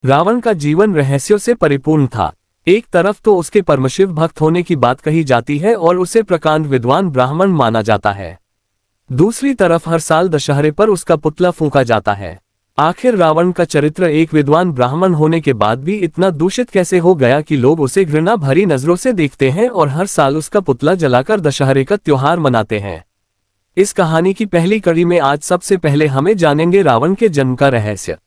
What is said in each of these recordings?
रावण का जीवन रहस्यों से परिपूर्ण था। एक तरफ तो उसके परमशिव भक्त होने की बात कही जाती है और उसे प्रकांड विद्वान ब्राह्मण माना जाता है। दूसरी तरफ हर साल दशहरे पर उसका पुतला फूंका जाता है। आखिर रावण का चरित्र एक विद्वान ब्राह्मण होने के बाद भी इतना दूषित कैसे हो गया कि लोग उसे घृणा भरी नजरों से देखते हैं और हर साल उसका पुतला जलाकर दशहरे का त्योहार मनाते हैं। इस कहानी की पहली कड़ी में आज सबसे पहले हमें जानेंगे रावण के जन्म का रहस्य।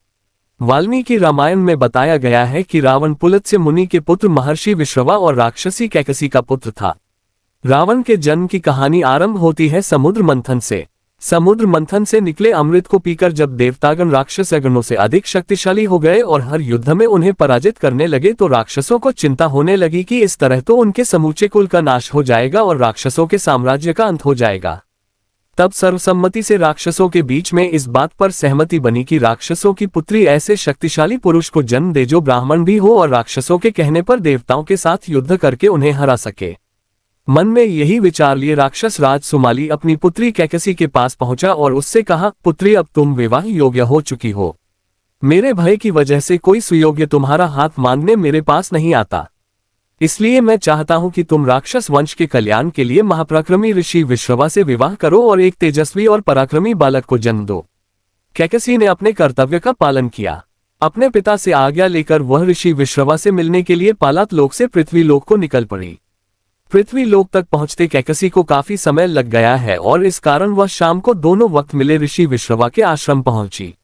वाल्मीकि रामायण में बताया गया है कि रावण पुलत्स्य मुनि के पुत्र महर्षि विश्रवा और राक्षसी कैकसी का पुत्र था। रावण के जन्म की कहानी आरंभ होती है समुद्र मंथन से। समुद्र मंथन से निकले अमृत को पीकर जब देवतागण राक्षसगणों से अधिक शक्तिशाली हो गए और हर युद्ध में उन्हें पराजित करने लगे तो राक्षसों को चिंता होने लगी कि इस तरह तो उनके समूचे कुल का नाश हो जाएगा और राक्षसों के साम्राज्य का अंत हो जाएगा। तब सर्वसम्मति से राक्षसों के बीच में इस बात पर सहमति बनी कि राक्षसों की पुत्री ऐसे शक्तिशाली पुरुष को जन्म दे जो ब्राह्मण भी हो और राक्षसों के कहने पर देवताओं के साथ युद्ध करके उन्हें हरा सके। मन में यही विचार लिए राक्षस राज सुमाली अपनी पुत्री कैकसी के पास पहुंचा और उससे कहा, पुत्री अब तुम विवाह योग्य हो चुकी हो। मेरे भय की वजह से कोई सुयोग्य तुम्हारा हाथ मांगने मेरे पास नहीं आता। इसलिए मैं चाहता हूं कि तुम राक्षस वंश के कल्याण के लिए महापराक्रमी ऋषि विश्रवा से विवाह करो और एक तेजस्वी और पराक्रमी बालक को जन्म दो। कैकसी ने अपने कर्तव्य का पालन किया। अपने पिता से आज्ञा लेकर वह ऋषि विश्रवा से मिलने के लिए पालात लोक से पृथ्वी लोक को निकल पड़ी। पृथ्वी लोक तक पहुंचते कैकसी को काफी समय लग गया है और इस कारण वह शाम को दोनों वक्त मिले ऋषि विश्रवा के आश्रम पहुंची।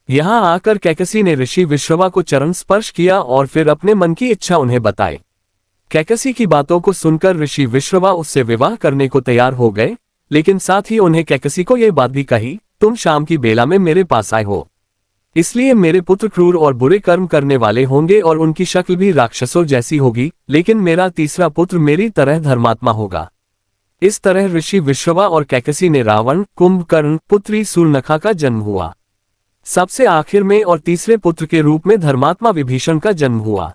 यहां आकर कैकसी ने ऋषि विश्रवा को चरण स्पर्श किया और फिर अपने मन की इच्छा उन्हें बताई। कैकसी की बातों को सुनकर ऋषि विश्रवा उससे विवाह करने को तैयार हो गए, लेकिन साथ ही उन्हें कैकसी को यह बात भी कही, तुम शाम की बेला में मेरे पास आए हो, इसलिए मेरे पुत्र क्रूर और बुरे कर्म करने वाले होंगे और उनकी शक्ल भी राक्षसों जैसी होगी, लेकिन मेरा तीसरा पुत्र मेरी तरह धर्मात्मा होगा। इस तरह ऋषि विश्रवा और कैकसी ने रावण, कुंभकर्ण, पुत्री सूर्पनखा का जन्म हुआ। सबसे आखिर में और तीसरे पुत्र के रूप में धर्मात्मा विभीषण का जन्म हुआ।